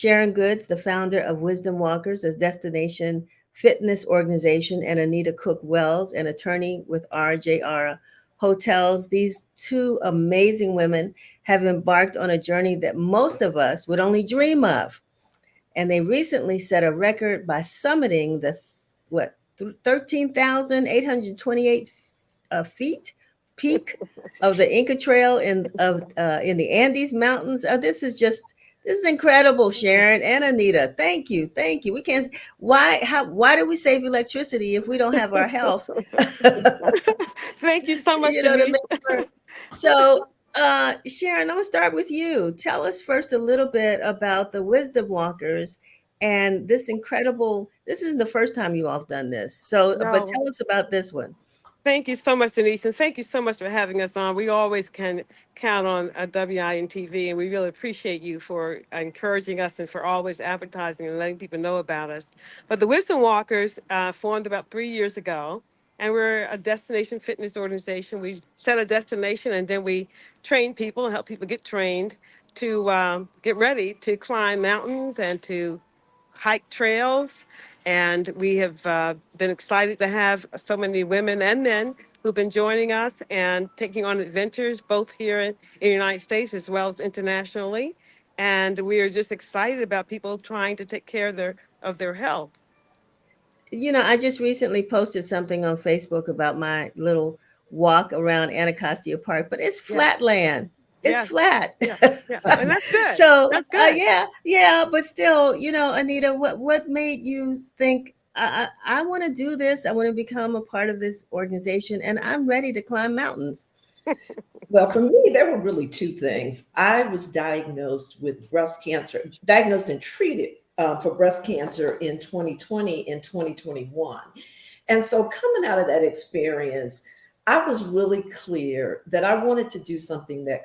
Sharon Goods, the founder of Wisdom Walkers, a destination fitness organization, and Anita Cooke Wells, an attorney with RJR Hotels. These two amazing women have embarked on a journey that most of us would only dream of. And they recently set a record by summiting the what 13,828 feet peak of the Inca Trail in the Andes Mountains. This is incredible, Sharon and Anita. Thank you, thank you. We can't. Why do we save electricity if we don't have our health? Thank you so much, To Denise. make sure. So, Sharon, I'm gonna start with you. Tell us first a little bit about the Wisdom Walkers and this incredible. This isn't the first time you all have done this. So, but No, tell us about this one. thank you so much, Denise, and thank you so much for having us on. We always can count on WINTV, and we really appreciate you for encouraging us and for always advertising and letting people know about us. But the Wisdom Walkers formed about 3 years ago, and we're a destination fitness organization. We set a destination, and then we train people and help people get trained to get ready to climb mountains and to hike trails. And we have been excited to have so many women and men who've been joining us and taking on adventures, both here in the United States as well as internationally. And we are just excited about people trying to take care of their health. I just recently posted something on Facebook about my little walk around Anacostia Park, but it's Yes, flat land. It's yes, flat. yeah, yeah. And that's good. So, That's good. yeah, yeah, but still, Anita, what made you think I want to do this? I want to become a part of this organization, and I'm ready to climb mountains. Well, for me, there were really two things. I was diagnosed with breast cancer, diagnosed and treated for breast cancer in 2020 and 2021. And so, coming out of that experience, I was really clear that I wanted to do something that I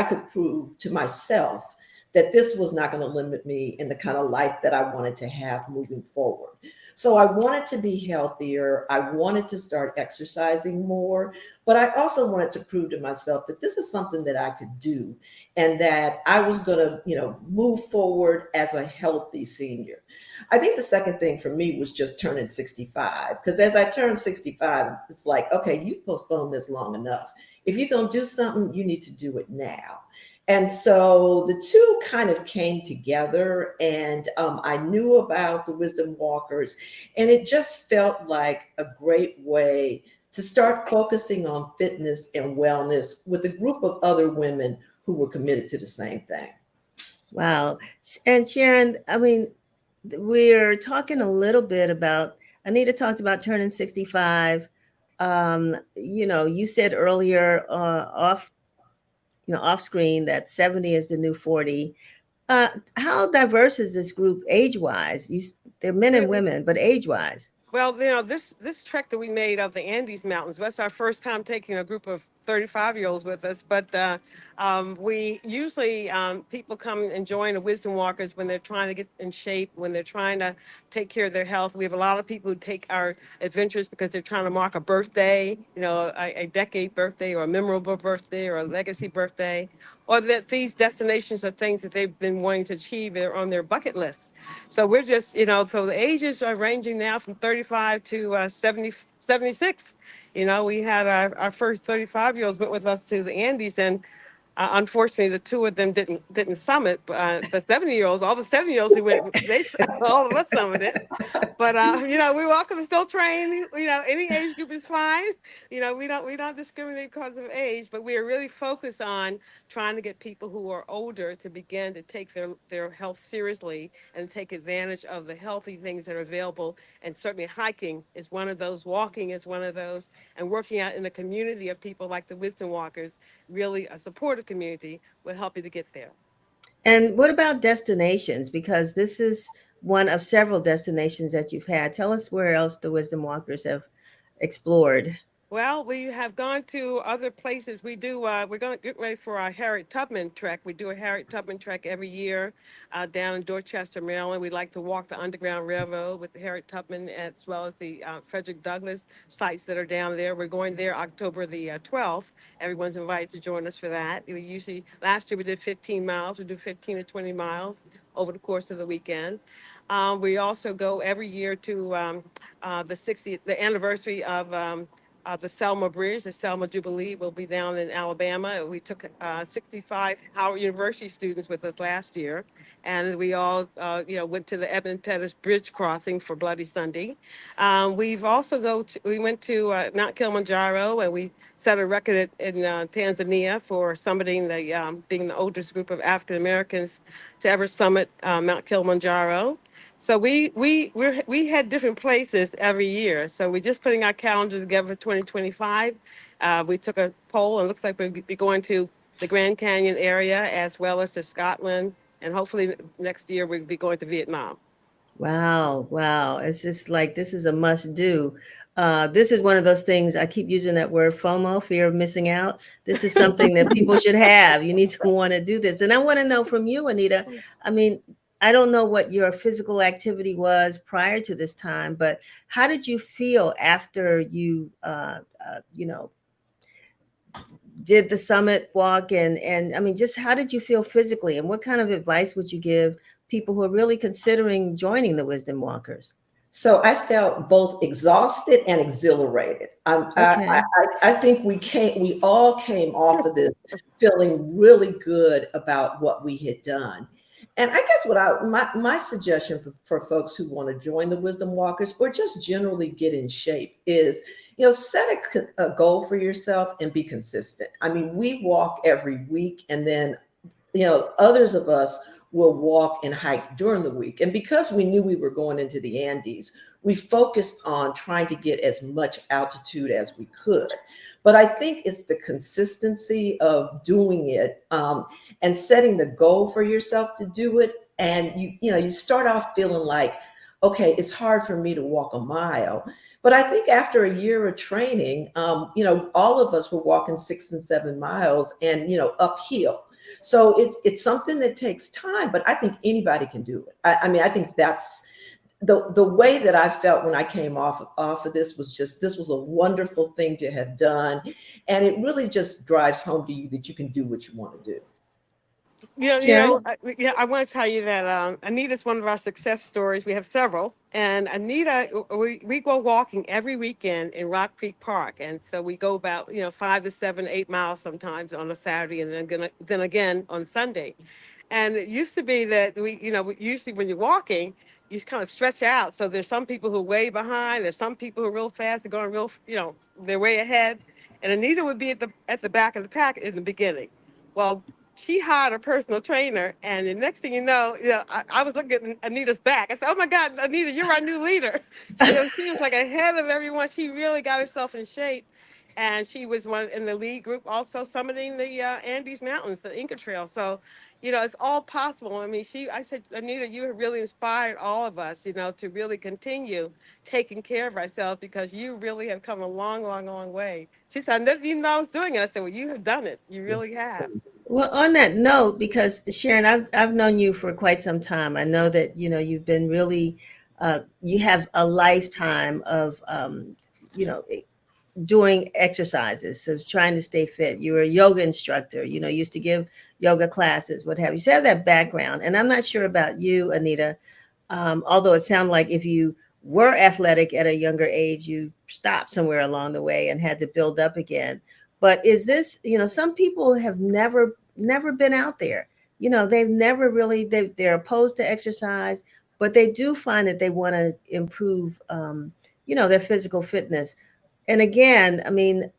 could prove to myself that this was not going to limit me in the kind of life that I wanted to have moving forward. So I wanted to be healthier. I wanted to start exercising more, but I also wanted to prove to myself that this is something that I could do and that I was going to, move forward as a healthy senior. I think the second thing for me was just turning 65, because as I turned 65, it's like, okay, you've postponed this long enough. If you're going to do something, you need to do it now. And so the two kind of came together, and I knew about the Wisdom Walkers, and it just felt like a great way to start focusing on fitness and wellness with a group of other women who were committed to the same thing. Wow. And Sharon, I mean, we're talking a little bit about, Anita talked about turning 65. You said earlier off screen that 70 is the new 40. How diverse is this group age wise? They're men and women, but age wise. Well, this trek that we made of the Andes Mountains, that's our first time taking a group of 35-year-olds with us. But we usually people come and join the Wisdom Walkers when they're trying to get in shape, when they're trying to take care of their health. We have a lot of people who take our adventures because they're trying to mark a birthday, a decade birthday or a memorable birthday or a legacy birthday, or that these destinations are things that they've been wanting to achieve. They're on their bucket list. So we're just, so the ages are ranging now from 35 to 70, 76. We had our first 35-year-olds went with us to the Andes, and unfortunately, the two of them didn't summit. The 70-year-olds, all the 70-year-olds who went, they all of us summited. But we're welcome to still train. Any age group is fine. We don't discriminate because of age, but we are really focused on trying to get people who are older to begin to take their health seriously and take advantage of the healthy things that are available. And certainly hiking is one of those, walking is one of those, and working out in a community of people like the Wisdom Walkers, really a supportive community, will help you to get there. And what about destinations? Because this is one of several destinations that you've had. Tell us where else the Wisdom Walkers have explored. Well, we have gone to other places. We're going to get ready for our Harriet Tubman trek. We do a Harriet Tubman trek every year down in Dorchester, Maryland. We like to walk the Underground Railroad with the Harriet Tubman as well as the Frederick Douglass sites that are down there. We're going there October the 12th. Everyone's invited to join us for that. Last year we did 15 miles. We do 15 to 20 miles over the course of the weekend. We also go every year to the anniversary of the Selma Bridge, the Selma Jubilee will be down in Alabama. We took 65 Howard University students with us last year, and we all, went to the Eben Pettus Bridge crossing for Bloody Sunday. We went to Mount Kilimanjaro, and we set a record in Tanzania for summiting being the oldest group of African Americans to ever summit Mount Kilimanjaro. So we had different places every year. So we're just putting our calendar together for 2025. We took a poll and it looks like we'll be going to the Grand Canyon area as well as to Scotland, and hopefully next year we'll be going to Vietnam. Wow, wow. It's just like this is a must do. This is one of those things I keep using that word FOMO, fear of missing out. This is something that people should have. You need to want to do this. And I want to know from you, Anita. I mean, I don't know what your physical activity was prior to this time, but how did you feel after you, did the summit walk and I mean just how did you feel physically and what kind of advice would you give people who are really considering joining the Wisdom Walkers? So I felt both exhausted and exhilarated. Okay. I think we all came off of this feeling really good about what we had done. And I guess my suggestion for folks who want to join the Wisdom Walkers or just generally get in shape is, set a goal for yourself and be consistent. I mean, we walk every week and then others of us will walk and hike during the week. And because we knew we were going into the Andes, we focused on trying to get as much altitude as we could. But I think it's the consistency of doing it and setting the goal for yourself to do it. And you start off feeling like, okay, it's hard for me to walk a mile. But I think after a year of training, all of us were walking 6 and 7 miles and, uphill. So it's something that takes time, but I think anybody can do it. I mean, I think that's the way that I felt when I came off of this was just this was a wonderful thing to have done, and it really just drives home to you that you can do what you want to do. Sharon? I want to tell you that Anita's one of our success stories. We have several, and Anita, we go walking every weekend in Rock Creek Park, and so we go about 5 to 7, 8 miles sometimes on a Saturday, and then again on Sunday. And it used to be that usually when you're walking, you just kind of stretch out. So there's some people who are way behind. There's some people who are real fast. They're going real, they're way ahead. And Anita would be at the back of the pack in the beginning. Well, she hired a personal trainer, and the next thing I was looking at Anita's back. I said, "Oh my God, Anita, you're our new leader." She was like ahead of everyone. She really got herself in shape, and she was one in the lead group, also summiting the Andes Mountains, the Inca Trail. So, it's all possible. I mean, I said, Anita, you have really inspired all of us, to really continue taking care of ourselves because you really have come a long, long, long way. She said, I didn't even know I was doing it. I said, well, you have done it. You really have. Well, on that note, because Sharon, I've known you for quite some time. I know that you've been really, you have a lifetime of, you know, doing exercises, so trying to stay fit. You were a yoga instructor. Used to give yoga classes, what have you. So you have that background, and I'm not sure about you, Anita. Although it sounded like if you were athletic at a younger age, you stopped somewhere along the way and had to build up again. But is this, some people have never been out there. They've never really, they're opposed to exercise, but they do find that they want to improve, their physical fitness. And again, I mean,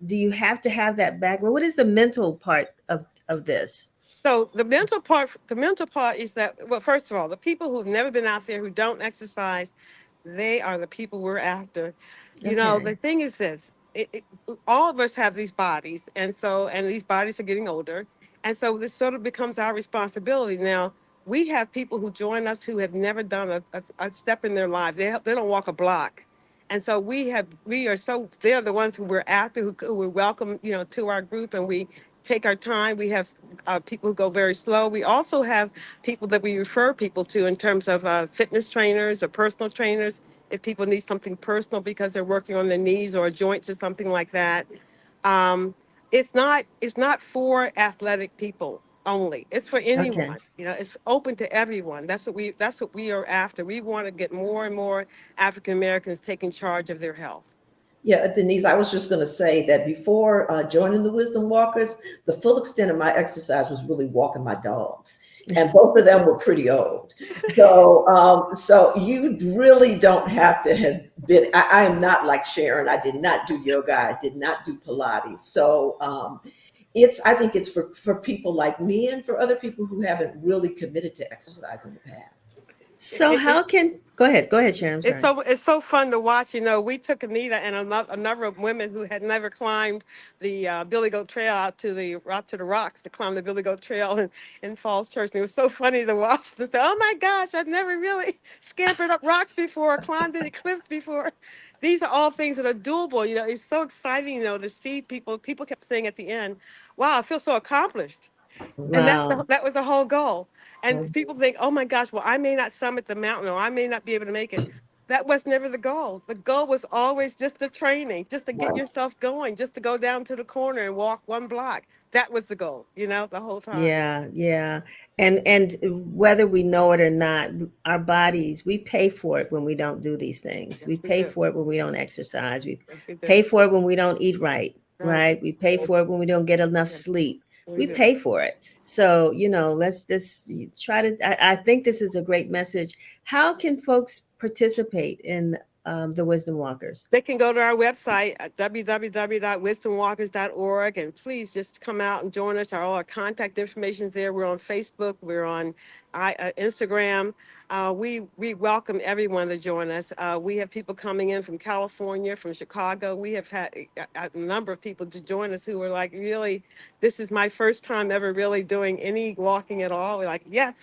do you have to have that background? What is the mental part of this? So the mental part is that, well, first of all, the people who've never been out there, who don't exercise, they are the people we're after. The Okay. thing is this, all of us have these bodies, and these bodies are getting older. And so this sort of becomes our responsibility. Now, we have people who join us who have never done a step in their lives. They don't walk a block. And so they're the ones who we're after, who we welcome, to our group, and we take our time. We have people who go very slow. We also have people that we refer people to in terms of fitness trainers or personal trainers if people need something personal because they're working on their knees or joints or something like that. Um, it's not for athletic people only. It's for Okay. anyone. It's open to everyone. That's what we are after. We want to get more and more African Americans taking charge of their health. Yeah, Denise, I was just going to say that before joining the Wisdom Walkers, the full extent of my exercise was really walking my dogs, and both of them were pretty old. So you really don't have to have been. I am not like Sharon. I did not do yoga. I did not do Pilates. I think it's for people like me and for other people who haven't really committed to exercise in the past. So It, how can go ahead, Sharon. I'm sorry. it's so fun to watch. We took Anita and a number of women who had never climbed the Billy Goat Trail out to the rocks to climb the Billy Goat Trail in Falls Church. And it was so funny to watch them say, "Oh my gosh, I've never really scampered up rocks before, or climbed any cliffs before." These are all things that are doable. It's so exciting, to see people. People kept saying at the end, "Wow, I feel so accomplished." And Wow. that was the whole goal. And Mhm. people think, oh my gosh, well, I may not summit the mountain or I may not be able to make it. That was never the goal. The goal was always just the training, just to get Right. yourself going, just to go down to the corner and walk one block. That was the goal, the whole time. Yeah, yeah. And whether we know it or not, our bodies, we pay for it when we don't do these things. Yes, We we pay do. for it when we don't exercise. We Yes, we do. pay for it when we don't eat right, Right. right? We pay for it when we don't get enough Yes, sleep. we We do. pay for it. So, let's try to I think this is a great message. How can folks participate in the Wisdom Walkers? They can go to our website at www.wisdomwalkers.org, and please just come out and join us. All our contact information is there. We're on Facebook. We're on Instagram. We welcome everyone to join us. We have people coming in from California, from Chicago. We have had a number of people to join us who were like, really, this is my first time ever really doing any walking at all. We're like, yes,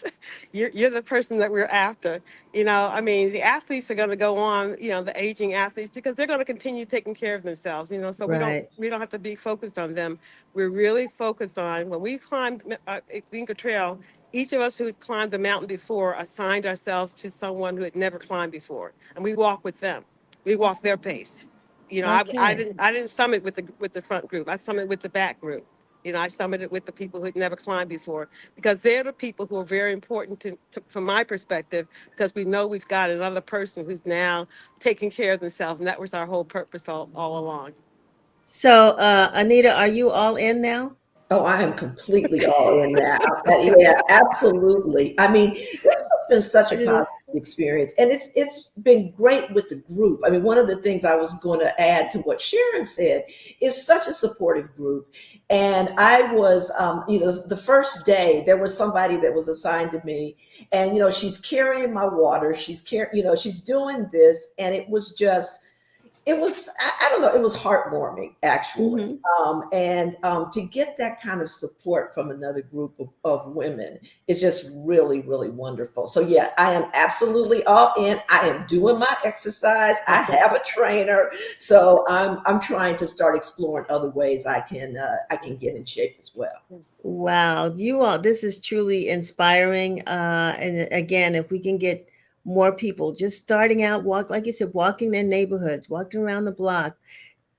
you're the person that we're after. I mean, the athletes are going to go on, the aging athletes, because they're going to continue taking care of themselves, so we don't Right. we don't have to be focused on them. We're really focused on when we climbed the Inca Trail. Each of us who had climbed the mountain before assigned ourselves to someone who had never climbed before, and we walk with them. We walk their pace. I Okay. didn't summit with the front group. I summited with the back group. I summited with the people who had never climbed before, because they're the people who are very important from my perspective, because we know we've got another person who's now taking care of themselves. And that was our whole purpose all along. So, Anita, are you all in now? Oh, I am completely all in that. Yeah, absolutely. I mean, this has been such a positive experience, and it's been great with the group. I mean, one of the things I was going to add to what Sharon said is such a supportive group. And I was, the first day there was somebody that was assigned to me, and she's carrying my water, she's doing this, and I don't know, it was heartwarming actually. Hmm. And to get that kind of support from another group of women is just really, really wonderful. So yeah, I am absolutely all in. I am doing my exercise. I have a trainer. So I'm trying to start exploring other ways I can get in shape as well. Wow, you all, this is truly inspiring. And again, if we can get more people just starting out, like you said, walking their neighborhoods, walking around the block,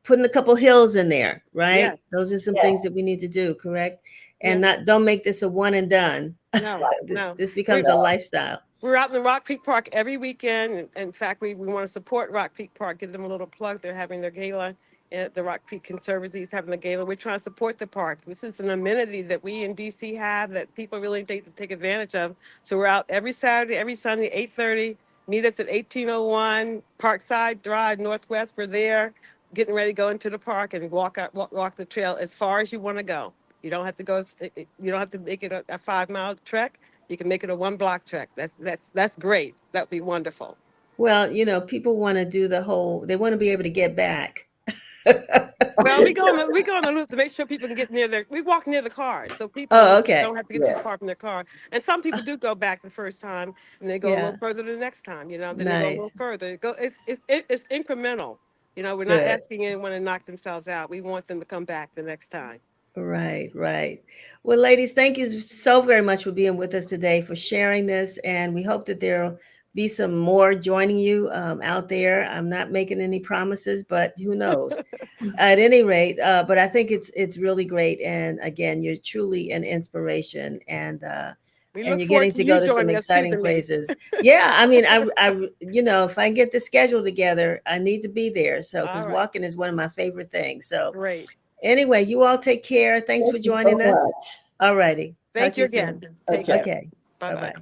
putting a couple hills in there, Yes. right? Those are some Yeah, things that we need to do, correct? And Yes. don't make this a one and done. No. No. This We're becomes a lifestyle. we're out in the Rock Creek Park every weekend. In fact, we want to support Rock Creek Park, give them a little plug. They're having their gala at the Rock Creek Conservancy is having the gala. We're trying to support the park. This is an amenity that we in DC have that people really take advantage of. So we're out every Saturday, every Sunday, 8:30. Meet us at 1801 Parkside Drive Northwest. We're there, getting ready to go into the park and walk the trail as far as you want to go. You don't have to go. You don't have to make it a 5 mile trek. You can make it a one block trek. That's great. That would be wonderful. Well, people want to do they want to be able to get back. Well, we go on the loop to make sure people can get near we walk near the cars, so Oh, people okay. don't have to get too Yeah. far from their car. And some people do go back the first time, and they go a little Yeah. further the next time. Then they go a little Nice. further. It's incremental. We're not Good. asking anyone to knock themselves out. We want them to come back the next time. Right, right. Well, ladies, thank you so very much for being with us today, for sharing this. And we hope that there'll be some more joining you out there. I'm not making any promises, but who knows? At any rate, but I think it's really great. And again, you're truly an inspiration, We and look you're forward getting to to go you to some joining us too, exciting Denise. places. Yeah, I mean, if I get the schedule together, I need to be there. So, because All right, walking is one of my favorite things. So, great. anyway, you all take care. Thanks Thank for you so joining us. much. All righty. Talk Thank to you you again. soon. Take Okay. care. Okay. Bye Bye bye. bye.